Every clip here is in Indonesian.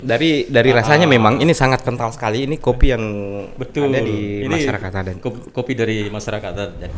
Dari rasanya memang ini sangat kental sekali. Ini kopi yang Betul. ada di Ini masyarakat adat. kopi dari masyarakat adat.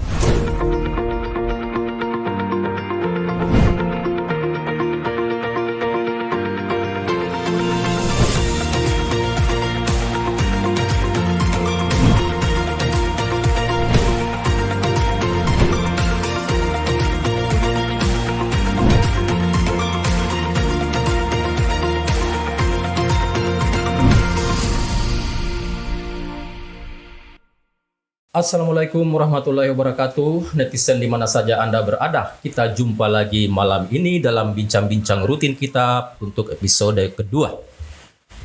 Assalamualaikum warahmatullahi wabarakatuh. Netizen di mana saja Anda berada, kita jumpa lagi malam ini dalam bincang-bincang rutin kita untuk episode kedua.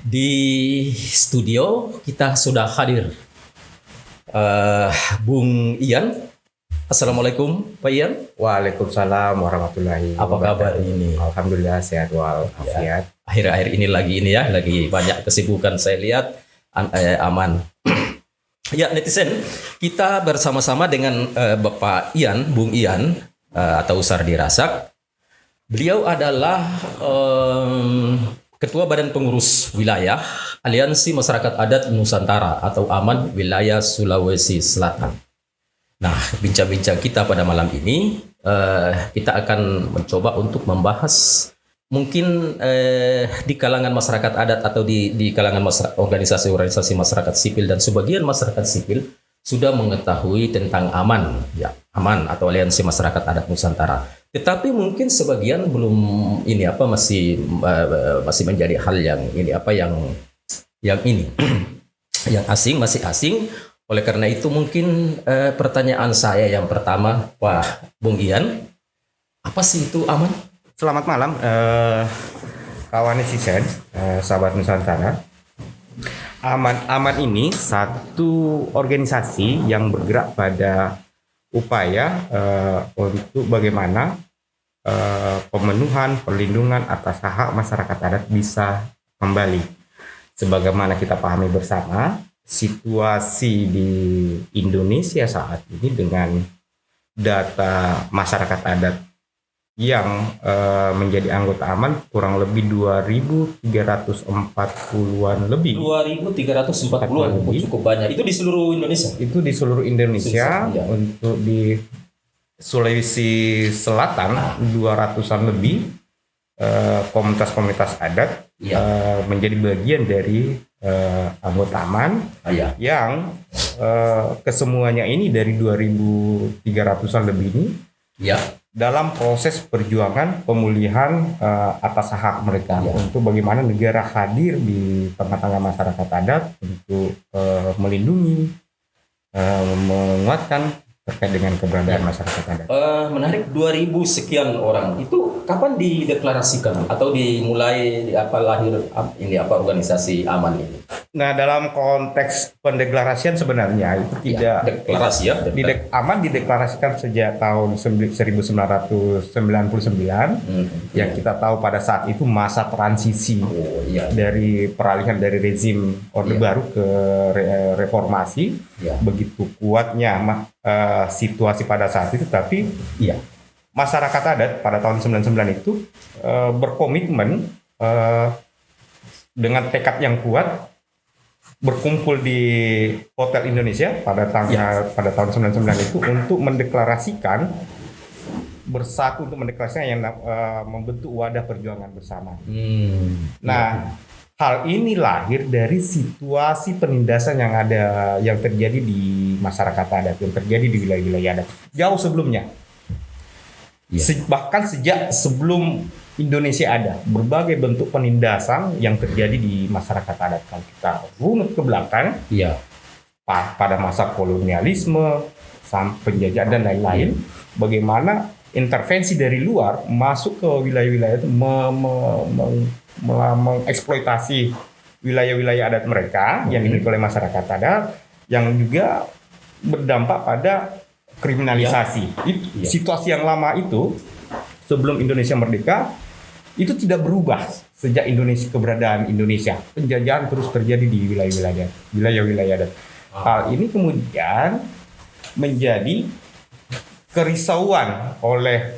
Di studio kita sudah hadir Bung Ian. Assalamualaikum Pak Ian. Waalaikumsalam warahmatullahi Apa kabar ini? Alhamdulillah sehat walafiat. Akhir-akhir ini lagi banyak kesibukan saya lihat aman. Ya netizen, kita bersama-sama dengan Bapak Ian, Bung Ian atau Sardi Rasak. Beliau adalah Ketua Badan Pengurus Wilayah Aliansi Masyarakat Adat Nusantara atau AMAN Wilayah Sulawesi Selatan. Nah, bincang-bincang kita pada malam ini kita akan mencoba untuk membahas mungkin di kalangan masyarakat adat atau di kalangan organisasi-organisasi masyarakat sipil dan sebagian masyarakat sipil sudah mengetahui tentang AMAN, ya AMAN atau Aliansi Masyarakat Adat Nusantara. Tetapi mungkin sebagian belum masih menjadi hal yang yang masih asing. Oleh karena itu mungkin pertanyaan saya yang pertama, Pak Bung Ian, apa sih itu AMAN? Selamat malam kawan netizen, sahabat Nusantara. AMAN ini satu organisasi yang bergerak pada upaya untuk bagaimana pemenuhan perlindungan atas hak masyarakat adat bisa kembali. Sebagaimana kita pahami bersama, situasi di Indonesia saat ini dengan data masyarakat adat yang menjadi anggota AMAN kurang lebih 2.340-an lebih. 2.340-an, cukup banyak. Itu di seluruh Indonesia? Itu di seluruh Indonesia. Ya. Untuk di Sulawesi Selatan 200-an lebih komunitas-komunitas adat menjadi bagian dari anggota AMAN yang kesemuanya ini dari 2.300-an lebih ini dalam proses perjuangan pemulihan atas hak mereka untuk bagaimana negara hadir di tengah-tengah masyarakat adat untuk melindungi, menguatkan terkait dengan keberadaan masyarakat adat. Menarik, 2.000 sekian orang itu kapan dideklarasikan atau dimulai lahir organisasi AMAN ini? Nah, dalam konteks pendeklarasian sebenarnya itu tidak deklarasi ya. AMAN dideklarasikan sejak tahun 1999 yang kita tahu pada saat itu masa transisi dari peralihan dari rezim Orde Baru ke reformasi. Begitu kuatnya situasi pada saat itu, tapi masyarakat adat pada tahun 99 itu berkomitmen dengan tekad yang kuat berkumpul di Hotel Indonesia pada tahun 99 itu untuk mendeklarasikan bersatu untuk mendeklarasikan yang membentuk wadah perjuangan bersama. Nah, hal ini lahir dari situasi penindasan yang terjadi di masyarakat adat, yang terjadi di wilayah-wilayah adat jauh sebelumnya. Bahkan sejak sebelum Indonesia ada berbagai bentuk penindasan yang terjadi di masyarakat adat. Kalau kita runut ke belakang, pada masa kolonialisme, penjajahan dan lain-lain, bagaimana intervensi dari luar masuk ke wilayah-wilayah itu mengeksploitasi wilayah-wilayah adat mereka yang dimiliki oleh masyarakat adat, yang juga berdampak pada kriminalisasi. Situasi yang lama itu sebelum Indonesia merdeka itu tidak berubah sejak keberadaan Indonesia. Penjajahan terus terjadi di wilayah-wilayah adat. Hal ini kemudian menjadi kerisauan oleh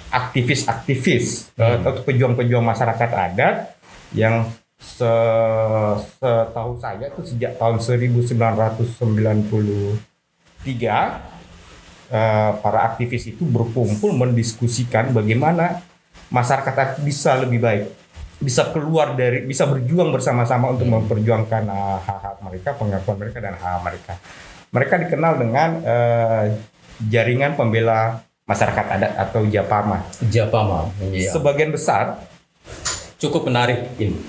aktivis-aktivis atau pejuang-pejuang masyarakat adat yang setahu saya itu sejak tahun 1993 para aktivis itu berkumpul mendiskusikan bagaimana masyarakat bisa lebih baik, bisa bisa berjuang bersama-sama untuk memperjuangkan hak-hak mereka, pengakuan mereka dan hak mereka. Mereka dikenal dengan jaringan pembela masyarakat adat atau Japama. Japama. Iya. Sebagian besar Cukup menarik ini.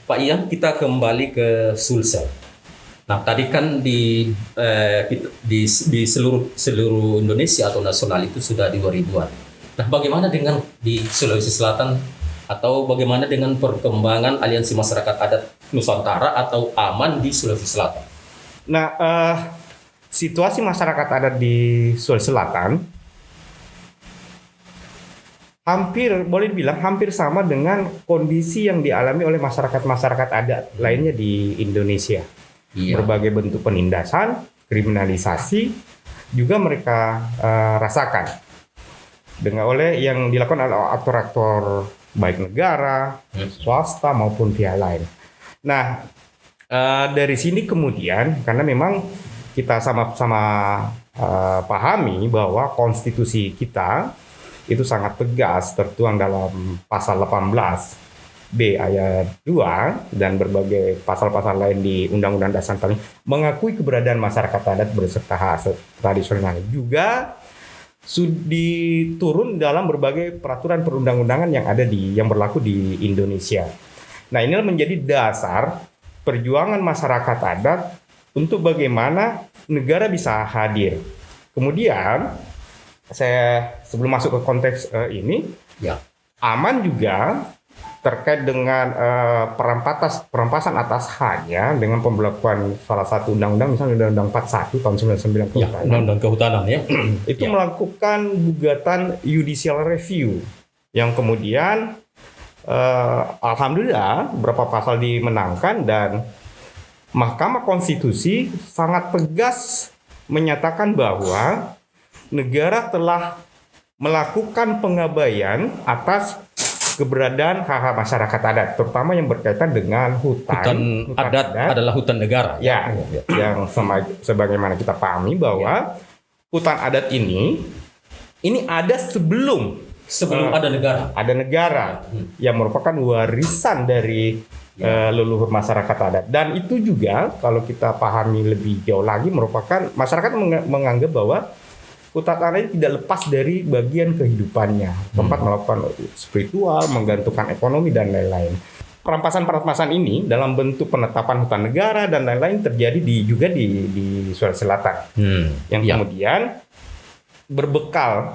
Pak Ian, kita kembali ke Sulsel. Nah, tadi kan di seluruh Indonesia atau nasional itu sudah di 2000-an. Nah, bagaimana dengan di Sulawesi Selatan atau bagaimana dengan perkembangan Aliansi Masyarakat Adat Nusantara atau AMAN di Sulawesi Selatan? Nah, situasi masyarakat adat di Sulawesi Selatan boleh dibilang hampir sama dengan kondisi yang dialami oleh masyarakat adat lainnya di Indonesia. Iya. Berbagai bentuk penindasan, kriminalisasi juga mereka rasakan oleh yang dilakukan oleh aktor-aktor baik negara, swasta maupun pihak lain. Nah, dari sini kemudian karena memang kita sama-sama pahami bahwa konstitusi kita itu sangat tegas tertuang dalam pasal 18B ayat 2 dan berbagai pasal-pasal lain di Undang-Undang Dasar mengakui keberadaan masyarakat adat berserta hak tradisional juga diturun dalam berbagai peraturan perundang-undangan yang berlaku di Indonesia. Nah, inilah menjadi dasar perjuangan masyarakat adat untuk bagaimana negara bisa hadir. Kemudian saya sebelum masuk ke konteks ini, Ya. AMAN juga terkait dengan perampasan atas haknya dengan pemberlakuan salah satu undang-undang, misalnya Undang-Undang 41 tahun 99 Ya, Undang-Undang Kehutanan ya. itu Ya. melakukan gugatan judicial review yang kemudian alhamdulillah beberapa pasal dimenangkan dan Mahkamah Konstitusi sangat tegas menyatakan bahwa negara telah melakukan pengabaian atas keberadaan hak-hak masyarakat adat, terutama yang berkaitan dengan Hutan adat adalah hutan negara. Ya, yang sebagaimana kita pahami bahwa hutan adat ini ada sebelum Ada negara. ada negara yang merupakan warisan dari leluhur masyarakat adat. Dan itu juga kalau kita pahami lebih jauh lagi merupakan masyarakat menganggap bahwa hutan adat tidak lepas dari bagian kehidupannya, tempat melakukan spiritual, menggantungkan ekonomi dan lain-lain. Perampasan ini dalam bentuk penetapan hutan negara dan lain-lain terjadi juga di Sulawesi Selatan, yang kemudian berbekal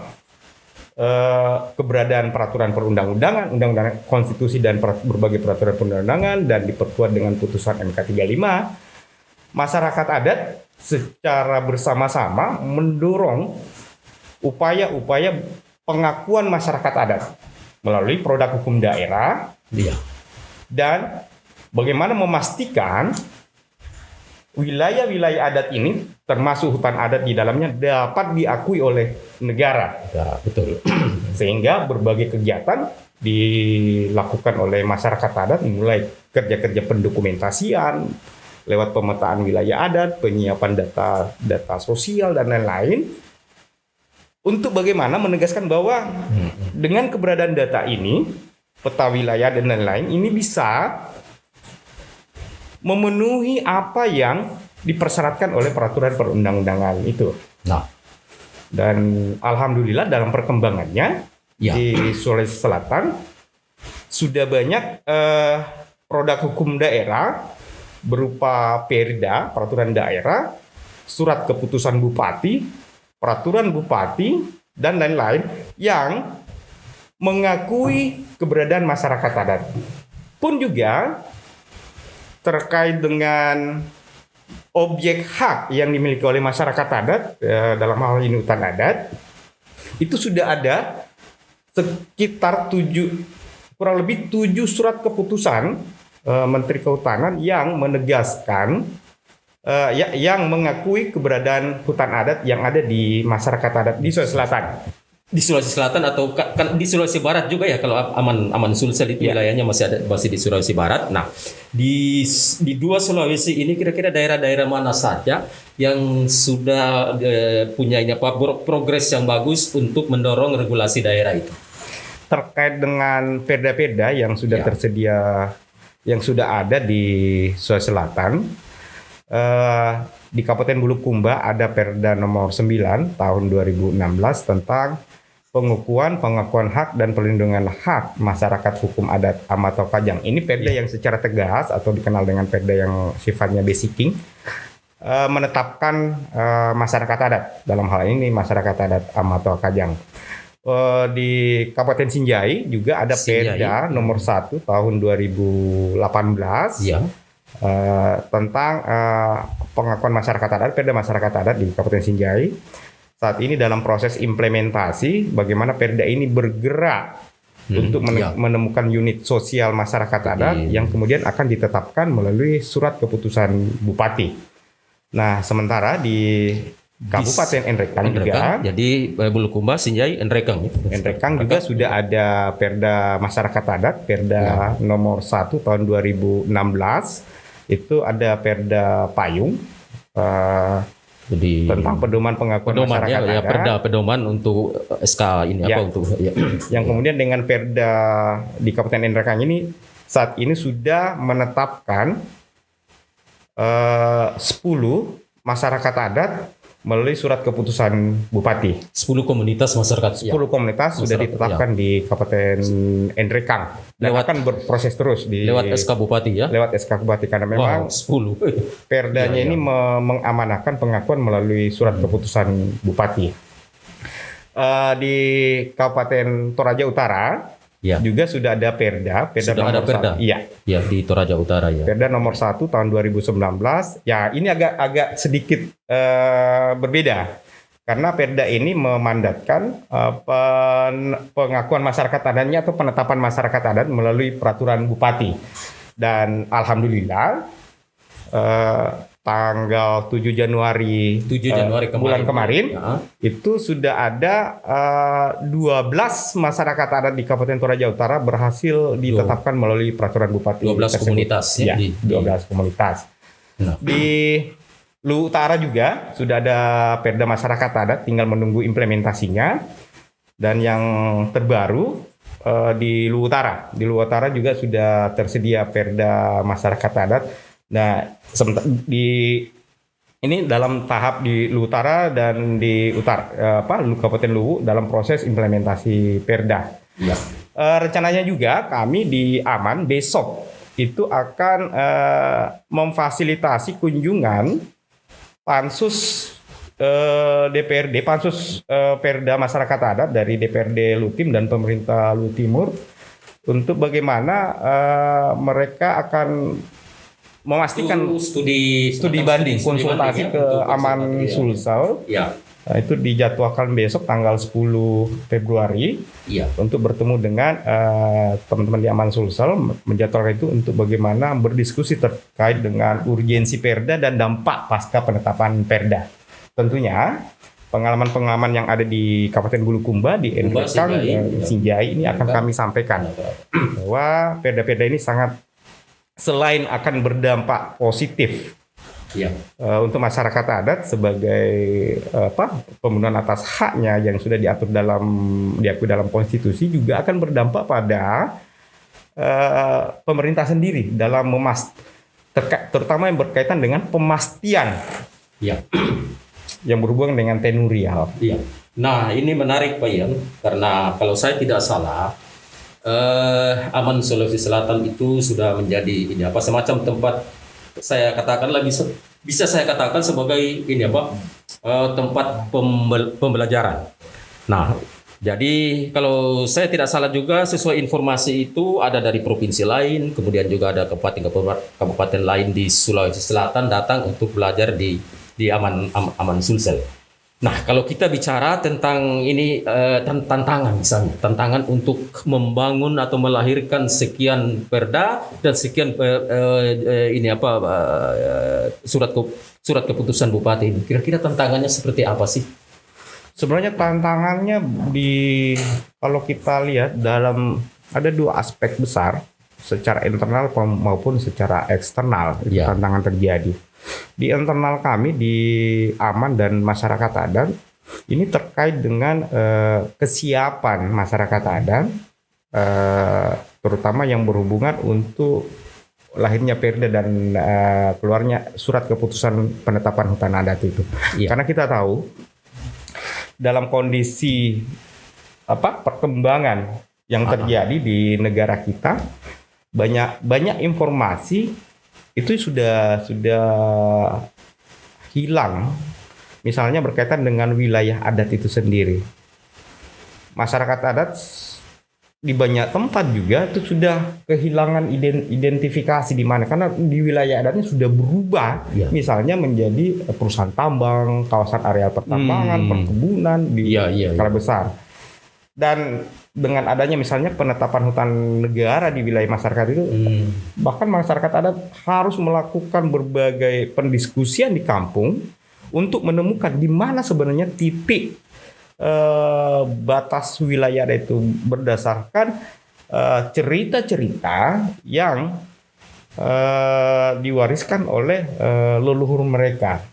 keberadaan peraturan perundang-undangan, undang-undang konstitusi dan berbagai peraturan perundang-undangan dan diperkuat dengan putusan MK 35, masyarakat adat secara bersama-sama mendorong upaya-upaya pengakuan masyarakat adat melalui produk hukum daerah dan bagaimana memastikan wilayah-wilayah adat ini termasuk hutan adat di dalamnya dapat diakui oleh negara. Ya, betul. Sehingga berbagai kegiatan dilakukan oleh masyarakat adat mulai kerja-kerja pendokumentasian lewat pemetaan wilayah adat, penyiapan data sosial dan lain-lain untuk bagaimana menegaskan bahwa dengan keberadaan data ini, peta wilayah dan lain-lain ini bisa memenuhi apa yang dipersyaratkan oleh peraturan perundang-undangan itu. Nah, dan alhamdulillah dalam perkembangannya di Sulawesi Selatan sudah banyak produk hukum daerah berupa perda, peraturan daerah, surat keputusan bupati, peraturan bupati, dan lain-lain yang mengakui keberadaan masyarakat adat. Pun juga terkait dengan objek hak yang dimiliki oleh masyarakat adat, dalam hal ini hutan adat, itu sudah ada sekitar kurang lebih 7 surat keputusan Menteri Kehutanan yang menegaskan yang mengakui keberadaan hutan adat yang ada di masyarakat adat di Sulawesi Selatan. di Sulawesi Selatan atau kan di Sulawesi Barat juga ya, kalau Aman Sulsel itu wilayahnya masih di Sulawesi Barat. Nah, di dua Sulawesi ini kira-kira daerah-daerah mana saja yang sudah punya progres yang bagus untuk mendorong regulasi daerah itu? Terkait dengan perda-perda yang sudah tersedia, yang sudah ada di Sulawesi Selatan, di Kabupaten Bulukumba ada Perda nomor 9 tahun 2016 tentang pengakuan hak dan perlindungan hak masyarakat hukum adat Amat atau Kajang. Ini perda yang secara tegas atau dikenal dengan perda yang sifatnya basicking, menetapkan masyarakat adat, dalam hal ini masyarakat adat Amat atau Kajang. Di Kabupaten Sinjai juga ada Perda nomor 1 tahun 2018 tentang pengakuan masyarakat adat, Perda masyarakat adat di Kabupaten Sinjai. Saat ini dalam proses implementasi bagaimana Perda ini bergerak untuk menemukan unit sosial masyarakat adat yang kemudian akan ditetapkan melalui surat keputusan Bupati. Nah, sementara di Kabupaten Enrekang juga, jadi Bulukumba, Sinjai, Enrekang juga sudah ada Perda masyarakat adat, Perda nomor 1 tahun 2016. Itu ada Perda Payung tentang pedoman pengakuan masyarakat adat. Perda pedoman untuk SK ini Yang kemudian dengan Perda di Kabupaten Enrekang ini saat ini sudah menetapkan 10 masyarakat adat melalui surat keputusan Bupati. 10 komunitas masyarakat. 10 komunitas sudah ditetapkan di Kabupaten Enrekang dan akan berproses terus lewat SK Bupati ya. Lewat SK Bupati karena memang 10 Perdanya ini mengamanahkan pengakuan melalui surat keputusan Bupati. Di Kabupaten Toraja Utara juga sudah ada Perda sudah nomor ada Perda. 1. Iya, di Toraja Utara ya. Perda nomor 1 tahun 2019. Ya, ini agak sedikit berbeda. Karena Perda ini memandatkan pengakuan masyarakat adatnya atau penetapan masyarakat adat melalui peraturan Bupati. Dan alhamdulillah tanggal 7 Januari bulan kemarin itu sudah ada 12 masyarakat adat di Kabupaten Toraja Utara berhasil ditetapkan melalui peraturan Bupati 12 komunitas ya, 12 komunitas. Di Luwu Utara juga sudah ada Perda masyarakat adat, tinggal menunggu implementasinya. Dan yang terbaru di Luwu Utara juga sudah tersedia Perda masyarakat adat. Nah, ini dalam tahap di Luwu Utara dan di Kabupaten Luwu dalam proses implementasi Perda. Ya. Rencananya juga kami di Aman besok itu akan memfasilitasi kunjungan pansus DPRD, pansus Perda masyarakat adat dari DPRD Lutim dan pemerintah Luwu Timur untuk bagaimana mereka akan memastikan studi banding konsultasi ke Aman Sulsel. Ya. Nah, itu dijadwalkan besok tanggal 10 Februari untuk bertemu dengan teman-teman di Aman Sulsel, menjadwalkan itu untuk bagaimana berdiskusi terkait dengan urgensi Perda dan dampak pasca penetapan Perda. Tentunya pengalaman-pengalaman yang ada di Kabupaten Bulukumba, di Enrekang, Sinjai ini akan kami sampaikan bahwa Perda-Perda ini selain akan berdampak positif untuk masyarakat adat sebagai pemenuhan atas haknya yang sudah diatur diakui dalam konstitusi, juga akan berdampak pada pemerintah sendiri dalam terutama yang berkaitan dengan pemastian yang berhubungan dengan tenurial. Nah, ini menarik Pak Ian, karena kalau saya tidak salah Aman Sulawesi Selatan itu sudah menjadi semacam tempat, saya katakanlah bisa saya katakan sebagai tempat pembelajaran. Nah, jadi kalau saya tidak salah juga sesuai informasi itu ada dari provinsi lain, kemudian juga ada kabupaten lain di Sulawesi Selatan datang untuk belajar di Aman Sulsel. Nah, kalau kita bicara tentang ini tantangan, misalnya tantangan untuk membangun atau melahirkan sekian Perda dan sekian surat keputusan Bupati ini, kira-kira tantangannya seperti apa sih? Sebenarnya tantangannya kalau kita lihat ada dua aspek besar, secara internal maupun secara eksternal itu Ya. tantangan terjadi. Di internal kami di Aman dan masyarakat adat ini terkait dengan kesiapan masyarakat adat, terutama yang berhubungan untuk lahirnya Perda dan keluarnya surat keputusan penetapan hutan adat itu. Iya. Karena kita tahu dalam kondisi perkembangan yang terjadi di negara kita, banyak informasi itu sudah hilang. Misalnya berkaitan dengan wilayah adat itu sendiri. Masyarakat adat di banyak tempat juga itu sudah kehilangan identifikasi di mana, karena di wilayah adatnya sudah berubah, misalnya menjadi perusahaan tambang, kawasan areal pertambangan, perkebunan di skala besar. Dan dengan adanya misalnya penetapan hutan negara di wilayah masyarakat itu, bahkan masyarakat adat harus melakukan berbagai pendiskusian di kampung untuk menemukan di mana sebenarnya titik batas wilayah itu berdasarkan cerita-cerita yang diwariskan oleh leluhur mereka.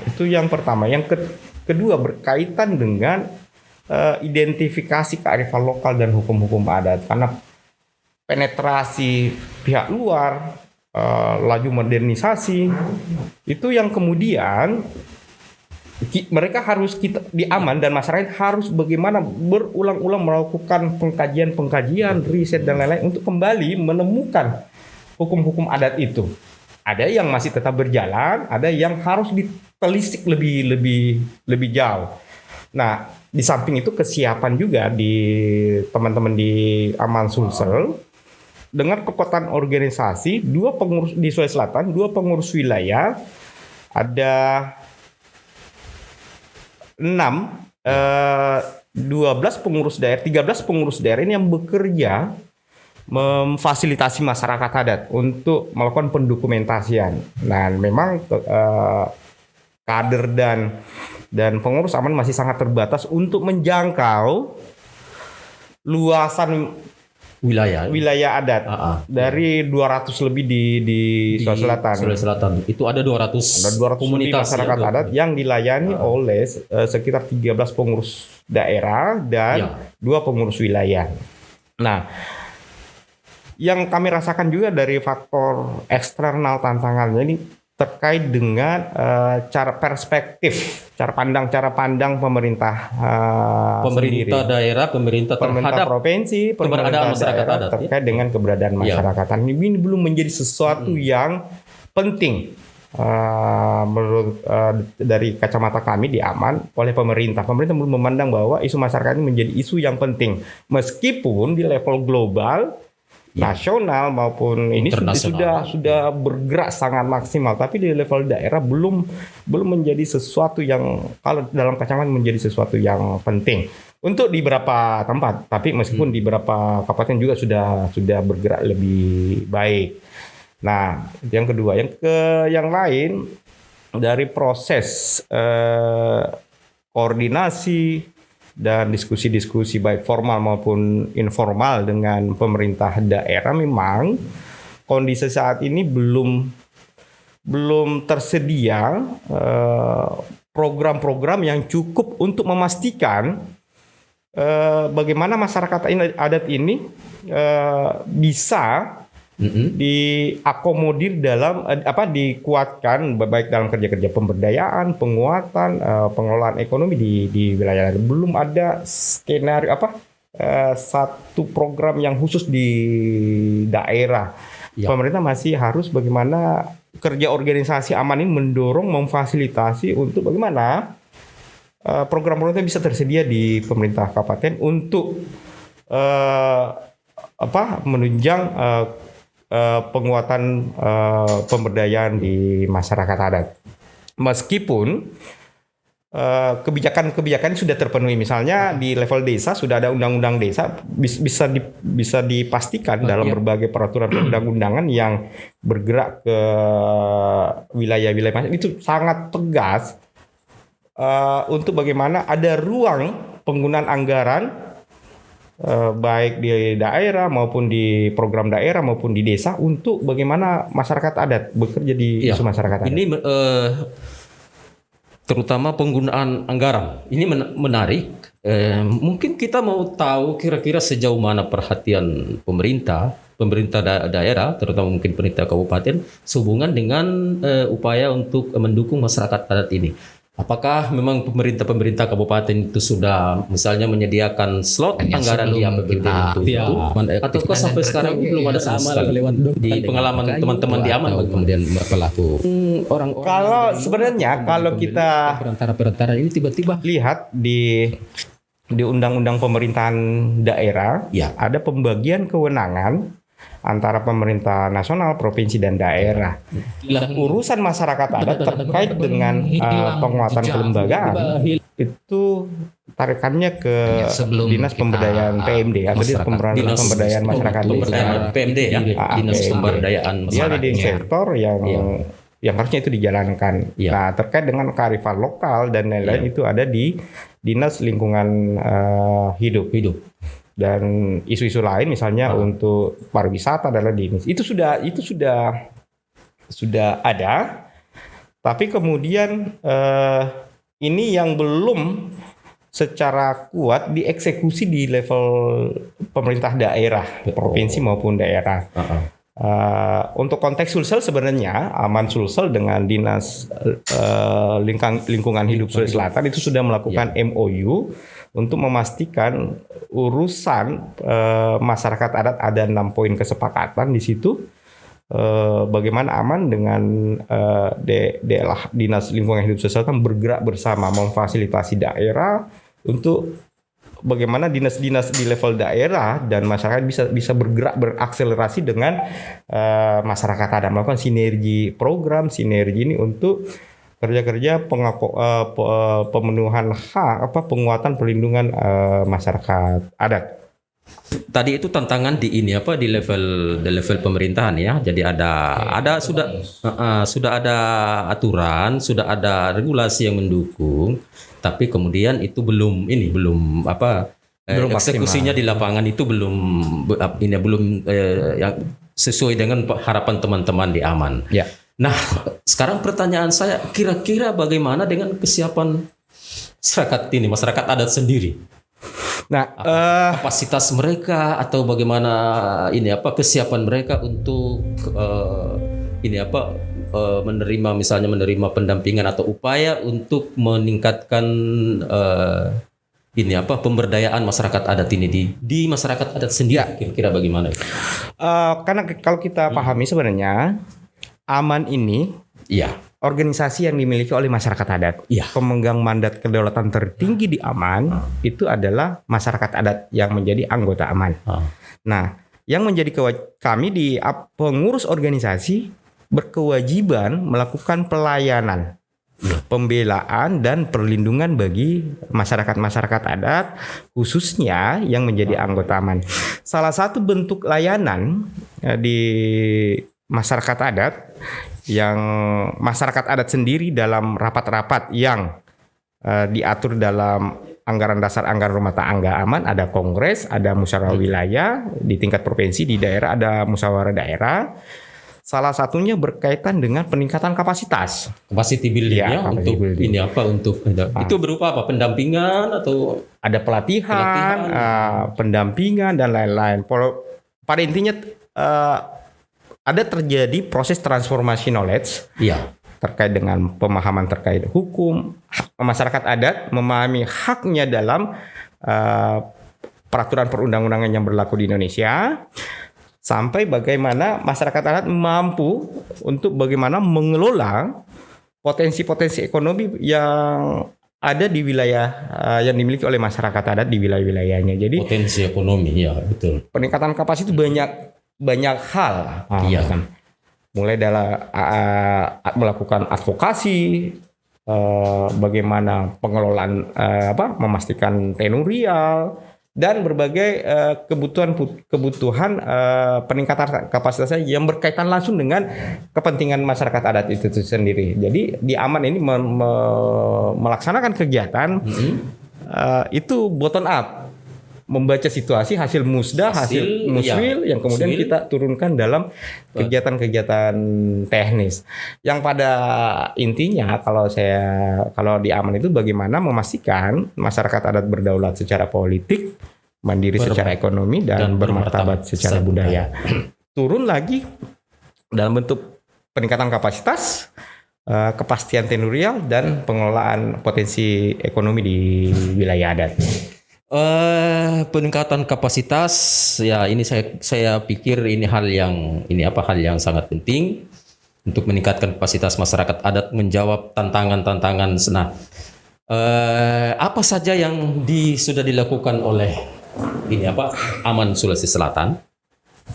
Itu yang pertama. Yang kedua berkaitan dengan identifikasi kearifan lokal dan hukum-hukum adat, karena penetrasi pihak luar, laju modernisasi itu yang kemudian mereka harus di Aman dan masyarakat harus bagaimana berulang-ulang melakukan pengkajian, riset dan lain-lain untuk kembali menemukan hukum-hukum adat itu. Ada yang masih tetap berjalan, ada yang harus ditelisik lebih jauh. Nah, di samping itu kesiapan juga di teman-teman di Aman Sulsel dengan kekuatan organisasi, 2 pengurus di Sulawesi Selatan, 2 pengurus wilayah, ada 12 pengurus daerah, 13 pengurus daerah ini yang bekerja memfasilitasi masyarakat adat untuk melakukan pendokumentasian. Nah, memang kader dan pengurus Aman masih sangat terbatas untuk menjangkau luasan wilayah adat dari 200 lebih di Sulawesi Selatan. Sulawesi Selatan itu ada 200 komunitas masyarakat adat yang dilayani oleh sekitar 13 pengurus daerah dan 2 pengurus wilayah. Nah, yang kami rasakan juga dari faktor eksternal tantangannya ini terkait dengan cara pandang pemerintah sendiri. Daerah, pemerintah provinsi, pemerintah masyarakat daerah adat terkait dengan keberadaan masyarakat. Ini belum menjadi sesuatu yang penting menurut dari kacamata kami di Aman oleh pemerintah. Pemerintah belum memandang bahwa isu masyarakat ini menjadi isu yang penting, meskipun di level global, nasional maupun ini sudah bergerak sangat maksimal, tapi di level daerah belum menjadi sesuatu yang kalau dalam kacamata menjadi sesuatu yang penting untuk di beberapa tempat, tapi meskipun di beberapa kabupaten juga sudah bergerak lebih baik. Nah, yang kedua, yang lain dari proses koordinasi dan diskusi-diskusi baik formal maupun informal dengan pemerintah daerah, memang kondisi saat ini belum tersedia program-program yang cukup untuk memastikan bagaimana masyarakat adat ini bisa diakomodir dalam dikuatkan baik dalam kerja-kerja pemberdayaan, penguatan, pengelolaan ekonomi di wilayah. Belum ada skenario satu program yang khusus di daerah. Pemerintah masih harus bagaimana kerja organisasi Aman ini mendorong, memfasilitasi untuk bagaimana program-program bisa tersedia di pemerintah kabupaten untuk menunjang penguatan pemberdayaan di masyarakat adat. Meskipun kebijakan sudah terpenuhi, misalnya di level desa sudah ada undang-undang desa, bisa dipastikan dalam berbagai peraturan perundang-undangan yang bergerak ke wilayah-wilayah itu sangat tegas untuk bagaimana ada ruang penggunaan anggaran baik di daerah maupun di program daerah maupun di desa untuk bagaimana masyarakat adat bekerja di isu masyarakat adat. Ini terutama penggunaan anggaran. Ini menarik. Mungkin kita mau tahu kira-kira sejauh mana perhatian pemerintah daerah, terutama mungkin pemerintah kabupaten, sehubungan dengan upaya untuk mendukung masyarakat adat ini. Apakah memang pemerintah kabupaten itu sudah misalnya menyediakan slot anggaran di APBD untuk itu? Ataukah sampai sekarang ini belum ada sama sekali di pengalaman teman-teman di Aman? Kemudian berlaku orang-orang. Kalau sebenarnya kalau kita perantara ini tiba-tiba lihat di undang-undang pemerintahan daerah, Ya. ada pembagian kewenangan antara pemerintah nasional, provinsi dan daerah. Urusan masyarakat adat terkait dengan penguatan kelembagaan itu tarikannya ke sebelum Dinas kita, Pemberdayaan PMD atau Dinas Pemberdayaan Masyarakat Pemberdayaan Desa. PMD ya, Dinas PMD. Pemberdayaan Dia Masyarakat. leading sektor yang harusnya itu dijalankan. Iya. Nah, terkait dengan kearifan lokal dan lain-lain itu ada di Dinas Lingkungan Hidup. Dan isu-isu lain misalnya untuk pariwisata adalah di itu sudah ada, tapi kemudian ini yang belum secara kuat dieksekusi di level pemerintah daerah, provinsi maupun daerah. Untuk konteks Sulsel sebenarnya Aman Sulsel dengan Dinas Lingkungan Hidup Sulawesi Selatan itu sudah melakukan MOU untuk memastikan urusan masyarakat adat, ada 6 poin kesepakatan di situ. Bagaimana Aman dengan Dinas Lingkungan Hidup Sulawesi Selatan bergerak bersama memfasilitasi daerah untuk bagaimana dinas-dinas di level daerah dan masyarakat bisa bergerak berakselerasi dengan masyarakat adat, melakukan sinergi program sinergi ini untuk kerja-kerja pemenuhan hak penguatan perlindungan masyarakat adat. Tadi itu tantangan di level pemerintahan ya. Jadi sudah ada aturan, sudah ada regulasi yang mendukung, tapi kemudian itu belum eksekusinya di lapangan itu belum yang sesuai dengan harapan teman-teman di Aman. Ya. Nah, sekarang pertanyaan saya, kira-kira bagaimana dengan kesiapan masyarakat adat sendiri? Nah, Kapasitas mereka atau bagaimana kesiapan mereka untuk menerima pendampingan atau upaya untuk meningkatkan pemberdayaan masyarakat adat ini di masyarakat adat sendiri, kira-kira bagaimana? karena kalau kita pahami sebenarnya Aman ini Iya. organisasi yang dimiliki oleh masyarakat adat. Iya. Pemegang mandat kedaulatan tertinggi di Aman itu adalah masyarakat adat yang menjadi anggota Aman. Nah, yang menjadi kami di pengurus organisasi berkewajiban melakukan pelayanan, pembelaan dan perlindungan bagi masyarakat adat khususnya yang menjadi anggota Aman. Salah satu bentuk layanan di masyarakat adat yang masyarakat adat sendiri dalam rapat-rapat yang diatur dalam anggaran dasar anggaran rumah tangga Aman, ada kongres, ada musyawarah wilayah di tingkat provinsi, di daerah ada musyawarah daerah. Salah satunya berkaitan dengan peningkatan kapasitas. Capacity building-nya itu berupa apa? Pendampingan atau ada pelatihan. Pendampingan dan lain-lain. Pada intinya ada terjadi proses transformasi knowledge terkait dengan pemahaman terkait hukum. Masyarakat adat memahami haknya dalam peraturan perundang-undangan yang berlaku di Indonesia, sampai bagaimana masyarakat adat mampu untuk bagaimana mengelola potensi-potensi ekonomi yang ada di wilayah yang dimiliki oleh masyarakat adat di wilayah-wilayahnya. Jadi potensi ekonomi, ya betul. Peningkatan kapasitas itu banyak hal, kan. Mulai dari melakukan advokasi, bagaimana pengelolaan memastikan tenurial, dan berbagai kebutuhan peningkatan kapasitasnya yang berkaitan langsung dengan kepentingan masyarakat adat itu sendiri. Jadi di Aman ini melaksanakan kegiatan itu bottom up, membaca situasi, hasil musda, hasil muswil yang kemudian muswil. kita turunkan dalam kegiatan-kegiatan teknis. Yang pada intinya kalau di Aman itu bagaimana memastikan masyarakat adat berdaulat secara politik, mandiri secara ekonomi dan bermartabat secara budaya. Turun lagi dalam bentuk peningkatan kapasitas, kepastian tenurial dan pengelolaan potensi ekonomi di wilayah adat. Peningkatan kapasitas ya ini saya pikir ini hal yang sangat penting untuk meningkatkan kapasitas masyarakat adat menjawab tantangan-tantangan. Nah, apa saja yang sudah dilakukan oleh Aman Sulawesi Selatan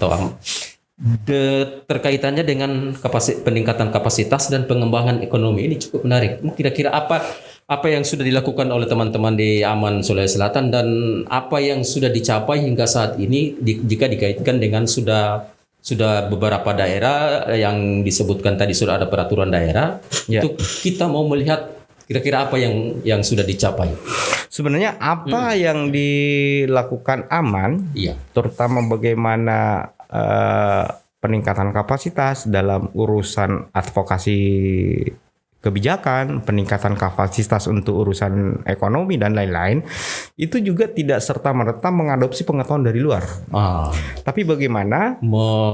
atau terkaitannya dengan peningkatan kapasitas dan pengembangan ekonomi ini cukup menarik. Kira-kira apa yang sudah dilakukan oleh teman-teman di Aman Sulawesi Selatan dan apa yang sudah dicapai hingga saat ini jika dikaitkan dengan sudah beberapa daerah yang disebutkan tadi sudah ada peraturan daerah. Untuk kita mau melihat kira-kira apa yang sudah dicapai. Sebenarnya apa yang dilakukan Aman, terutama bagaimana peningkatan kapasitas dalam urusan advokasi kebijakan, peningkatan kapasitas untuk urusan ekonomi dan lain-lain, itu juga tidak serta-merta mengadopsi pengetahuan dari luar. Tapi bagaimana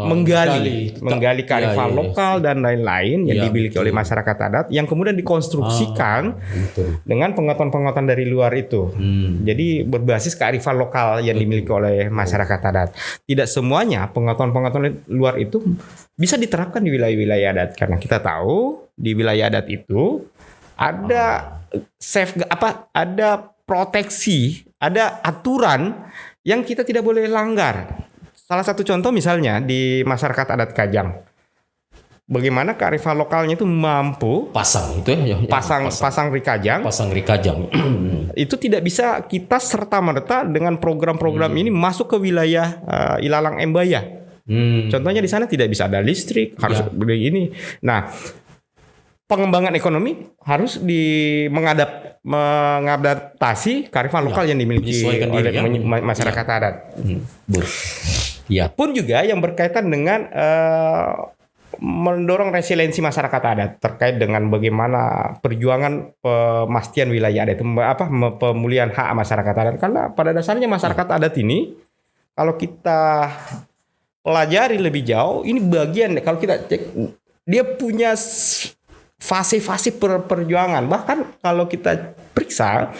menggali kearifan lokal dan lain-lain yang dimiliki oleh masyarakat adat yang kemudian dikonstruksikan dengan pengetahuan-pengetahuan dari luar itu. Jadi berbasis kearifan lokal yang dimiliki oleh masyarakat adat. Tidak semuanya pengetahuan-pengetahuan luar itu bisa diterapkan di wilayah-wilayah adat karena kita tahu di wilayah adat itu ada ada proteksi, ada aturan yang kita tidak boleh langgar. Salah satu contoh misalnya di masyarakat adat Kajang. Bagaimana kearifan lokalnya itu mampu pasang rikajang. Pasang rikajang. Itu tidak bisa kita serta-merta dengan program-program ini masuk ke wilayah Ilalang Embaya. Contohnya di sana tidak bisa ada listrik, harus begini. Nah, pengembangan ekonomi harus mengadaptasi kearifan lokal yang dimiliki oleh masyarakat adat. Pun juga yang berkaitan dengan mendorong resiliensi masyarakat adat terkait dengan bagaimana perjuangan pemastian wilayah adat, pemulihan hak masyarakat adat. Karena pada dasarnya masyarakat adat ini kalau kita pelajari lebih jauh, ini bagian kalau kita cek dia punya fase-fase perjuangan. Bahkan kalau kita periksa,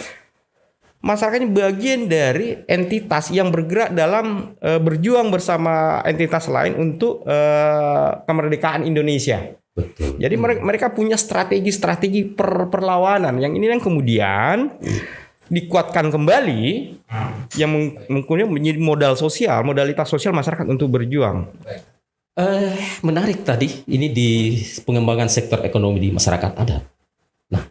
masyarakat ini bagian dari entitas yang bergerak dalam berjuang bersama entitas lain untuk kemerdekaan Indonesia. Betul. Jadi mereka punya strategi perlawanan yang ini yang kemudian dikuatkan kembali yang kemudian menjadi modalitas sosial masyarakat untuk berjuang. Menarik tadi ini di pengembangan sektor ekonomi di masyarakat adat. Nah,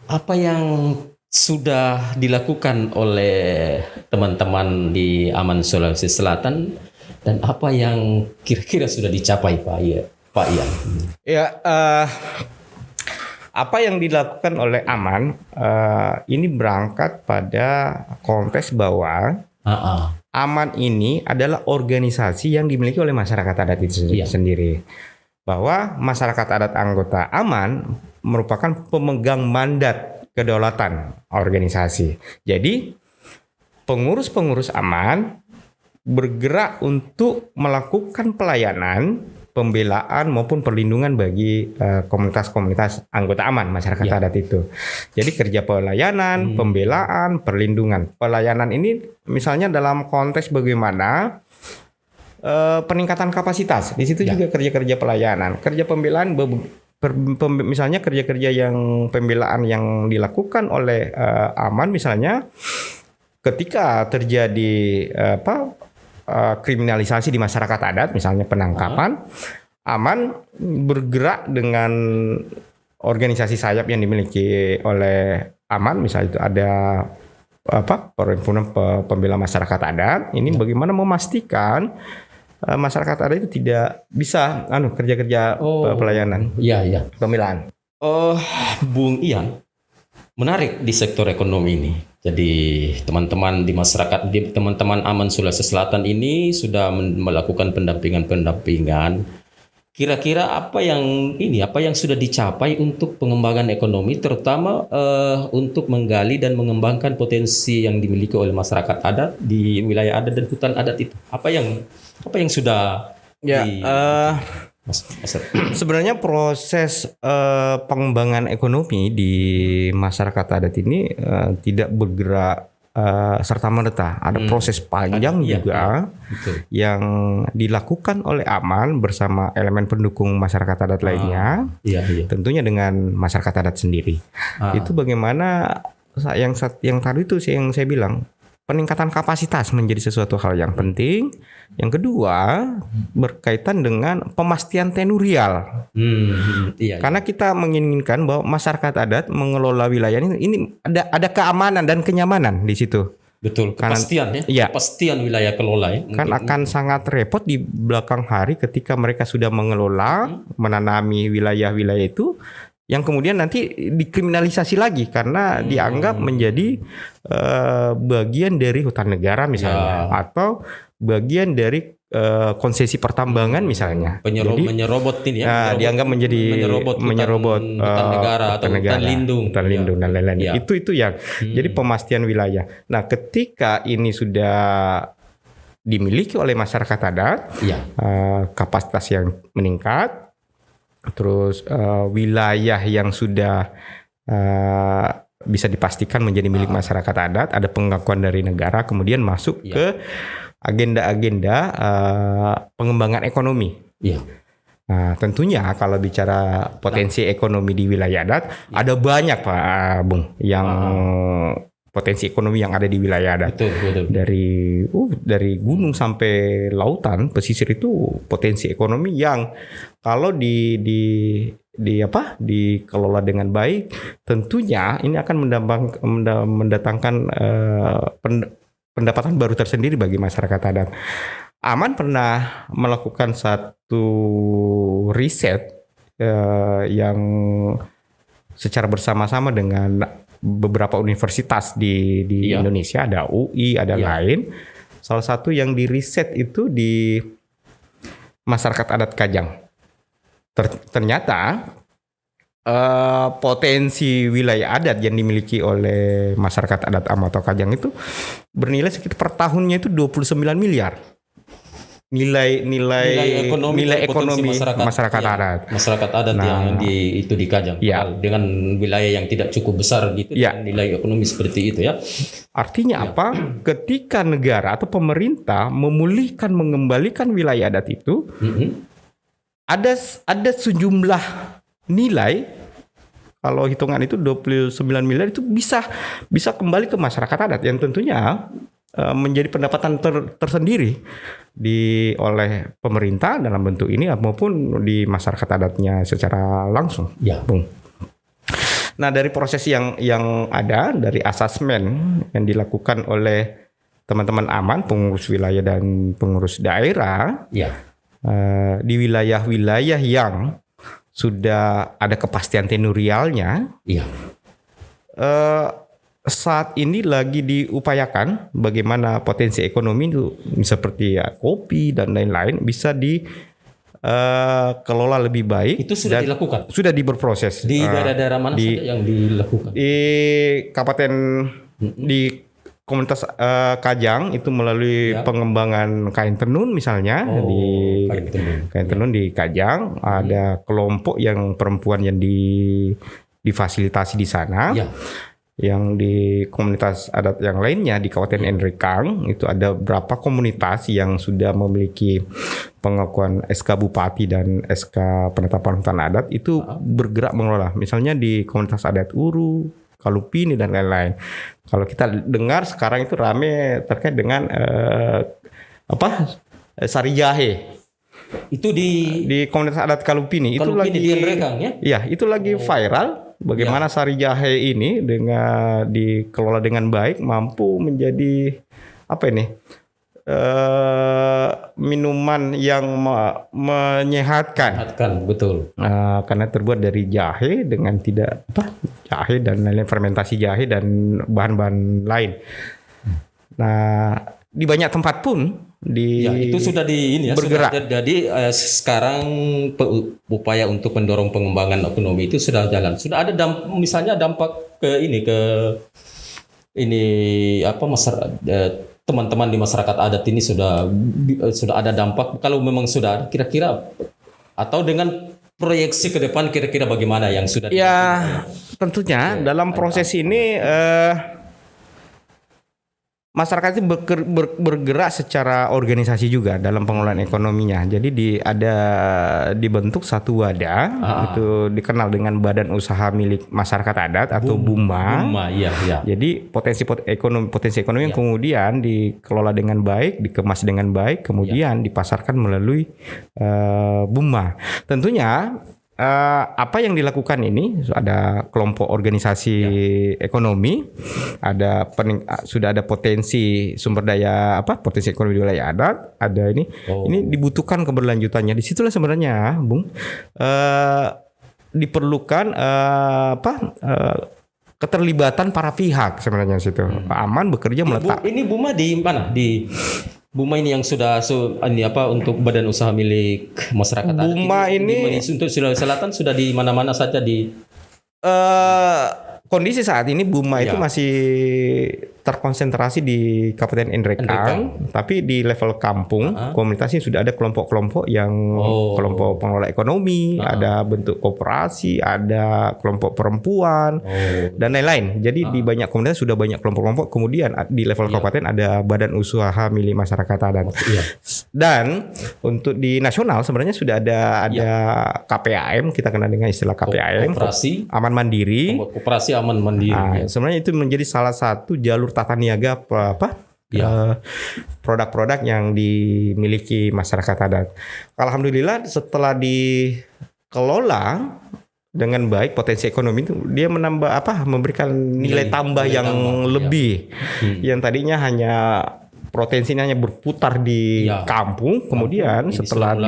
apa yang sudah dilakukan oleh teman-teman di Aman Sulawesi Selatan dan apa yang kira-kira sudah dicapai Pak Ian? Apa yang dilakukan oleh Aman ini berangkat pada konteks bahwa Aman ini adalah organisasi yang dimiliki oleh masyarakat adat itu sendiri. Bahwa masyarakat adat anggota Aman merupakan pemegang mandat kedaulatan organisasi. Jadi pengurus-pengurus Aman bergerak untuk melakukan pelayanan, pembelaan maupun perlindungan bagi komunitas-komunitas anggota Aman masyarakat adat itu. Jadi kerja pelayanan, pembelaan, perlindungan. Pelayanan ini misalnya dalam konteks bagaimana peningkatan kapasitas. Di situ juga kerja-kerja pelayanan, kerja pembelaan. Misalnya kerja-kerja yang pembelaan yang dilakukan oleh Aman misalnya ketika terjadi kriminalisasi di masyarakat adat, misalnya penangkapan, Aman bergerak dengan organisasi sayap yang dimiliki oleh Aman, misalnya itu ada Perhimpunan Pembela Masyarakat Adat ini bagaimana memastikan masyarakat adat itu tidak bisa kerja-kerja pelayanan Iya. pembelaan. Bung Ian, menarik di sektor ekonomi ini. Jadi teman-teman di masyarakat, teman-teman Aman Sulawesi Selatan ini sudah melakukan pendampingan. Kira-kira apa yang sudah dicapai untuk pengembangan ekonomi, terutama untuk menggali dan mengembangkan potensi yang dimiliki oleh masyarakat adat di wilayah adat dan hutan adat itu? Apa yang sudah Sebenarnya proses pengembangan ekonomi di masyarakat adat ini tidak bergerak serta-merta. Ada proses panjang juga betul. yang dilakukan oleh Aman bersama elemen pendukung masyarakat adat lainnya. Iya. Tentunya dengan masyarakat adat sendiri. Itu bagaimana yang tadi itu yang saya bilang, peningkatan kapasitas menjadi sesuatu hal yang penting. Yang kedua berkaitan dengan pemastian tenurial. Iya. Karena kita menginginkan bahwa masyarakat adat mengelola wilayah ini ada keamanan dan kenyamanan di situ. Betul, kepastian ya. Iya. Kepastian wilayah kelola ya. Kan akan sangat repot di belakang hari ketika mereka sudah mengelola, menanami wilayah-wilayah itu, yang kemudian nanti dikriminalisasi lagi karena dianggap menjadi bagian dari hutan negara misalnya, atau bagian dari konsesi pertambangan misalnya. Menyerobot ini ya. Dianggap menjadi menyerobot hutan negara atau hutan lindung dan lain-lain. Ya. Itu yang jadi pemastian wilayah. Nah, ketika ini sudah dimiliki oleh masyarakat adat, kapasitas yang meningkat, terus wilayah yang sudah bisa dipastikan menjadi milik masyarakat adat, ada pengakuan dari negara, kemudian masuk ke agenda-agenda pengembangan ekonomi. Iya. Nah, tentunya kalau bicara potensi ekonomi di wilayah adat, ada banyak Pak Bung yang potensi ekonomi yang ada di wilayah adat. Betul. Dari gunung sampai lautan pesisir itu potensi ekonomi yang kalau dikelola dengan baik, tentunya ini akan mendatangkan pendapatan baru tersendiri bagi masyarakat adat. Aman pernah melakukan satu riset yang secara bersama-sama dengan beberapa universitas di Indonesia, ada UI, ada lain. Salah satu yang diriset itu di masyarakat adat Kajang. Ternyata potensi wilayah adat yang dimiliki oleh masyarakat adat Am atau Kajang itu bernilai sekitar per tahunnya itu 29 miliar. Nilai ekonomi masyarakat adat. Masyarakat adat yang di Kajang. Dengan wilayah yang tidak cukup besar gitu, dengan nilai ekonomi seperti itu ya. Artinya apa? Ketika negara atau pemerintah memulihkan, mengembalikan wilayah adat itu, ada sejumlah nilai, kalau hitungan itu 29 miliar itu bisa kembali ke masyarakat adat yang tentunya menjadi pendapatan tersendiri oleh pemerintah dalam bentuk ini maupun di masyarakat adatnya secara langsung. Bung. Nah, dari proses yang ada, dari asesmen yang dilakukan oleh teman-teman Aman, pengurus wilayah dan pengurus daerah, di wilayah-wilayah yang sudah ada kepastian tenurialnya, saat ini lagi diupayakan bagaimana potensi ekonomi itu seperti kopi dan lain-lain bisa dikelola lebih baik. Itu sudah dilakukan? Sudah berproses. Di daerah-daerah mana saja yang dilakukan? Di kabupaten, di komunitas Kajang itu melalui pengembangan kain tenun misalnya. Kain tenun di Kajang, ada kelompok yang perempuan yang difasilitasi di sana. Yang di komunitas adat yang lainnya di Kabupaten Enrekang itu ada beberapa komunitas yang sudah memiliki pengakuan SK Bupati dan SK penetapan hutan adat itu bergerak mengelola. Misalnya di komunitas adat Uru, Kalupini dan lain-lain. Kalau kita dengar sekarang itu rame terkait dengan sari jahe. Itu di komunitas adat Kalupini itu lagi di Enrekang ya? Iya, itu lagi viral. bagaimana sari jahe ini dengan dikelola dengan baik mampu menjadi apa ini? Minuman yang menyehatkan. Betul. Karena terbuat dari jahe dengan tidak jahe dan lain-lain, fermentasi jahe dan bahan-bahan lain. Nah, di banyak tempat pun Itu sudah bergerak. Jadi sekarang upaya untuk mendorong pengembangan ekonomi itu sudah jalan. Sudah ada misalnya dampak ke teman-teman di masyarakat adat ini sudah ada dampak. Kalau memang sudah ada, kira-kira atau dengan proyeksi ke depan kira-kira bagaimana yang sudah tentunya dalam proses ini masyarakat itu bergerak secara organisasi juga dalam pengelolaan ekonominya. Jadi dibentuk satu wadah itu dikenal dengan Badan Usaha Milik Masyarakat Adat atau BUMA. Iya. Jadi potensi ekonomi yang kemudian dikelola dengan baik, dikemas dengan baik, kemudian dipasarkan melalui BUMA. Tentunya apa yang dilakukan ini ada kelompok organisasi ekonomi, sudah ada potensi sumber daya potensi ekonomi di wilayah adat, ada ini dibutuhkan keberlanjutannya. Disitulah sebenarnya, Bung, diperlukan keterlibatan para pihak sebenarnya situ. Aman bekerja meletak. Ini BUMA di mana? Di BUMA ini yang sudah untuk badan usaha milik masyarakat adat. BUMA ini untuk Sulawesi Selatan sudah di mana-mana saja di kondisi saat ini BUMA itu masih terkonsentrasi di Kabupaten Endrekang, tapi di level kampung komunitasnya sudah ada kelompok-kelompok yang kelompok pengelola ekonomi, ada bentuk koperasi, ada kelompok perempuan dan lain-lain. Jadi di banyak komunitas sudah banyak kelompok-kelompok. Kemudian di level kabupaten ada Badan Usaha Milik Masyarakat Adat. Dan untuk di nasional sebenarnya sudah ada KPAM, kita kenal dengan istilah KPAM, Koperasi Aman Mandiri. Koperasi Aman Mandiri. Sebenarnya itu menjadi salah satu jalur tata niaga produk-produk yang dimiliki masyarakat adat. Alhamdulillah setelah dikelola dengan baik potensi ekonomi itu dia memberikan nilai tambah yang lebih. Yang tadinya hanya potensinya hanya berputar di kampung, kemudian setelah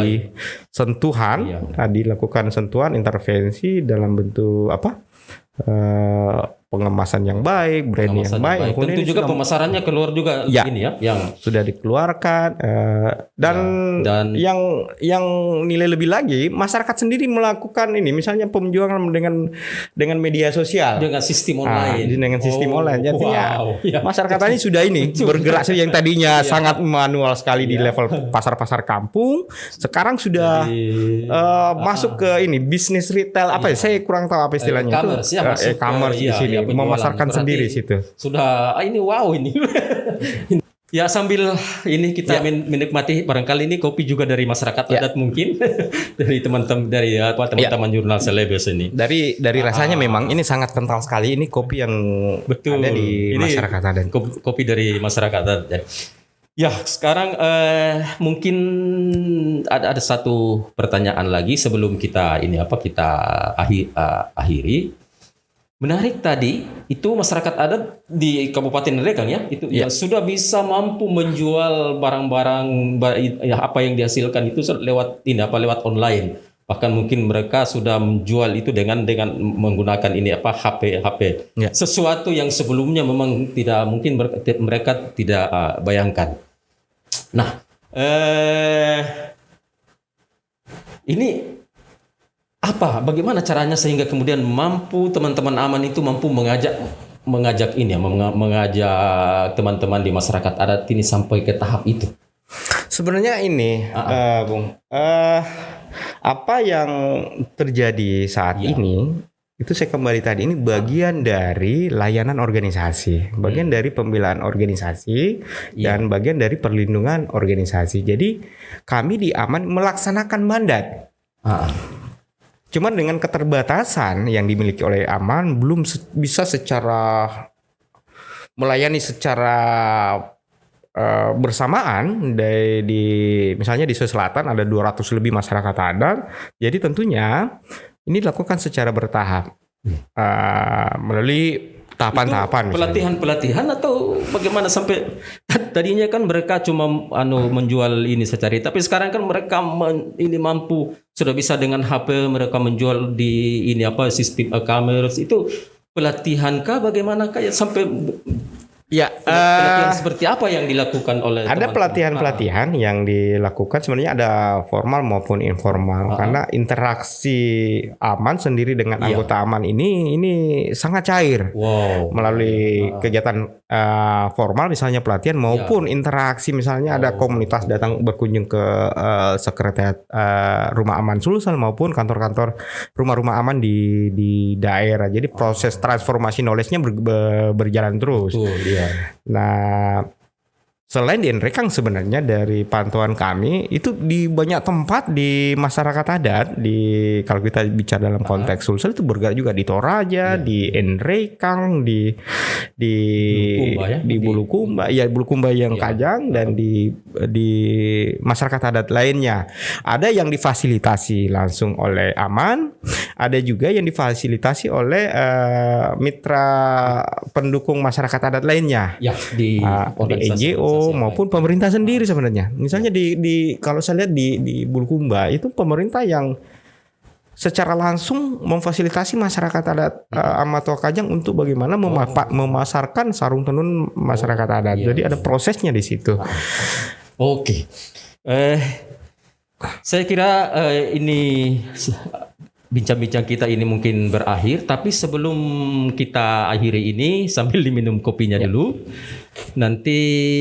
dilakukan sentuhan intervensi dalam bentuk pengemasan yang baik, branding yang baik. Tentu juga pemasarannya keluar juga yang sudah dikeluarkan dan yang nilai lebih lagi masyarakat sendiri melakukan ini, misalnya penjualan dengan media sosial, dengan sistem online. Dengan sistem online. Jadinya masyarakat ini sudah bergerak yang tadinya sangat manual sekali di level pasar-pasar kampung, sekarang sudah masuk ke bisnis retail saya kurang tahu apa istilahnya e-commerce di sini. Memasarkan sendiri situ. Sudah ini Ya sambil ini kita menikmati barangkali ini kopi juga dari masyarakat adat mungkin dari teman-teman jurnal Celebes ini. Dari rasanya memang ini sangat kental sekali, ini kopi yang ada di masyarakat adat. Kopi dari masyarakat adat. Ya, sekarang mungkin ada satu pertanyaan lagi sebelum kita akhiri. Menarik tadi itu masyarakat adat di Kabupaten Endrekang itu yang sudah bisa mampu menjual barang-barang apa yang dihasilkan itu lewat online. Bahkan mungkin mereka sudah menjual itu dengan menggunakan HP. Sesuatu yang sebelumnya memang tidak mungkin mereka tidak bayangkan. Nah, ini bagaimana caranya sehingga kemudian teman-teman aman itu mampu mengajak teman-teman di masyarakat adat ini sampai ke tahap itu? Sebenarnya ini, Bung, apa yang terjadi saat ini itu saya kembali tadi ini bagian dari layanan organisasi, bagian dari pembelaan organisasi dan bagian dari perlindungan organisasi. Jadi kami di Aman melaksanakan mandat. Cuman dengan keterbatasan yang dimiliki oleh Aman belum bisa melayani secara bersamaan misalnya di Sulawesi Selatan ada 200 lebih masyarakat adat. Jadi tentunya ini dilakukan secara bertahap. melalui tahapan-tahapan. Pelatihan atau bagaimana sampai tadinya kan mereka cuma menjual ini secara, tapi sekarang kan mereka ini mampu sudah bisa dengan HP mereka menjual di ini sistem e-commerce itu. Pelatihan kah bagaimana kayak sampai Ya, pelatihan seperti apa yang dilakukan oleh ada pelatihan-pelatihan yang dilakukan sebenarnya ada formal maupun informal karena interaksi Aman sendiri dengan anggota Aman ini sangat cair. Melalui kegiatan formal misalnya pelatihan maupun interaksi misalnya ada komunitas datang berkunjung ke sekretariat Rumah Aman Sulsel maupun kantor-kantor rumah-rumah aman di daerah. Jadi proses transformasi knowledge-nya berjalan terus. Nah, selain di Nrekang sebenarnya dari pantauan kami itu di banyak tempat di masyarakat adat kalau kita bicara dalam konteks Sulsel itu bergerak juga di Toraja, di Nrekang, di Bulukumba, Bulukumba yang Kajang dan di masyarakat adat lainnya. Ada yang difasilitasi langsung oleh Aman, ada juga yang difasilitasi oleh mitra pendukung masyarakat adat lainnya. Di NGO maupun pemerintah sendiri sebenarnya. Misalnya di kalau saya lihat di Bulukumba itu pemerintah yang secara langsung memfasilitasi masyarakat adat Amatua Kajang untuk bagaimana memasarkan sarung tenun masyarakat adat. Jadi ada prosesnya di situ. Oke. Saya kira ini bincang-bincang kita ini mungkin berakhir, tapi sebelum kita akhiri ini sambil diminum kopinya dulu, nanti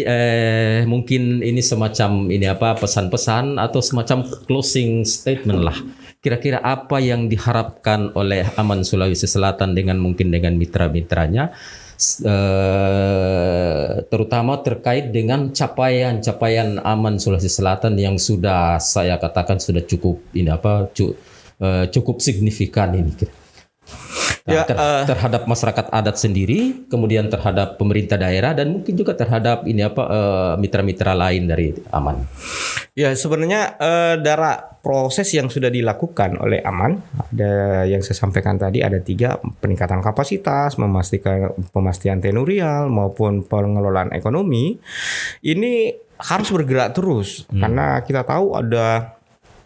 mungkin ini semacam pesan-pesan atau semacam closing statement lah. Kira-kira apa yang diharapkan oleh Aman Sulawesi Selatan dengan mitra-mitranya, terutama terkait dengan capaian Aman Sulawesi Selatan yang sudah saya katakan sudah cukup cukup signifikan ini terhadap masyarakat adat sendiri, kemudian terhadap pemerintah daerah dan mungkin juga terhadap mitra-mitra lain dari Aman. Ya sebenarnya dari proses yang sudah dilakukan oleh Aman, ada yang saya sampaikan tadi ada 3: peningkatan kapasitas, pemastian tenurial maupun pengelolaan ekonomi. Ini harus bergerak terus karena kita tahu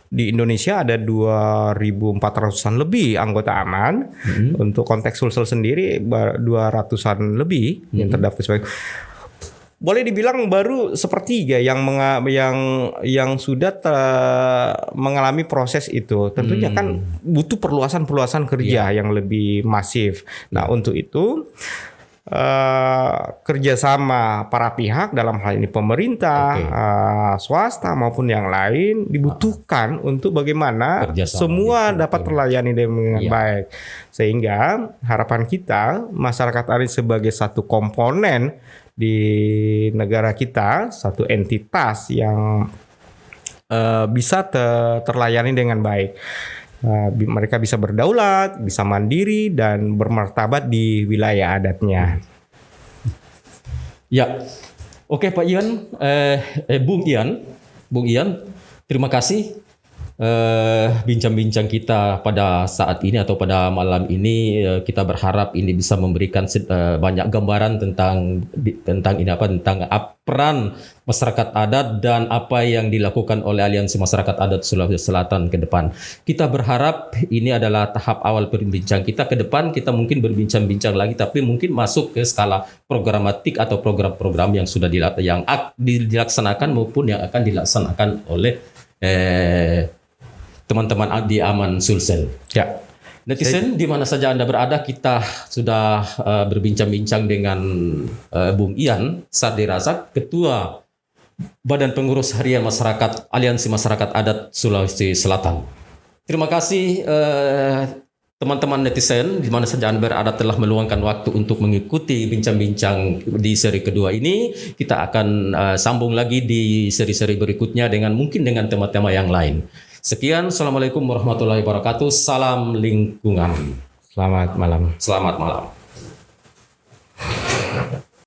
di Indonesia ada 2.400-an lebih anggota Aman. Untuk konteks Sulsel sendiri 200-an lebih yang terdaftar sebagai, boleh dibilang baru sepertiga yang sudah mengalami proses itu. Tentunya kan butuh perluasan kerja yang lebih masif. Nah, untuk itu kerjasama para pihak dalam hal ini pemerintah, swasta maupun yang lain dibutuhkan untuk bagaimana semua dapat terlayani dengan baik, sehingga harapan kita masyarakat adat sebagai satu komponen di negara kita, satu entitas yang bisa terlayani dengan baik. Mereka bisa berdaulat, bisa mandiri dan bermartabat di wilayah adatnya. Ya, oke Pak Ian, Bung Ian, terima kasih bincang-bincang kita pada saat ini atau pada malam ini. Kita berharap ini bisa memberikan banyak gambaran tentang peran masyarakat adat dan apa yang dilakukan oleh Aliansi Masyarakat Adat Sulawesi Selatan ke depan. Kita berharap ini adalah tahap awal perbincang kita. Ke depan kita mungkin berbincang-bincang lagi, tapi mungkin masuk ke skala programatik atau program-program yang sudah dilaksanakan maupun yang akan dilaksanakan oleh teman-teman di Aman Sulsel. Ya. Netizen di mana saja Anda berada, kita sudah berbincang-bincang dengan Bung Ian Sardirazak, Ketua Badan Pengurus Harian Masyarakat Aliansi Masyarakat Adat Sulawesi Selatan. Terima kasih teman-teman netizen di mana saja Anda berada telah meluangkan waktu untuk mengikuti bincang-bincang di seri kedua ini. Kita akan sambung lagi di seri-seri berikutnya mungkin dengan tema-tema yang lain. Sekian, Assalamualaikum warahmatullahi wabarakatuh. Salam lingkungan. Selamat malam. Selamat malam.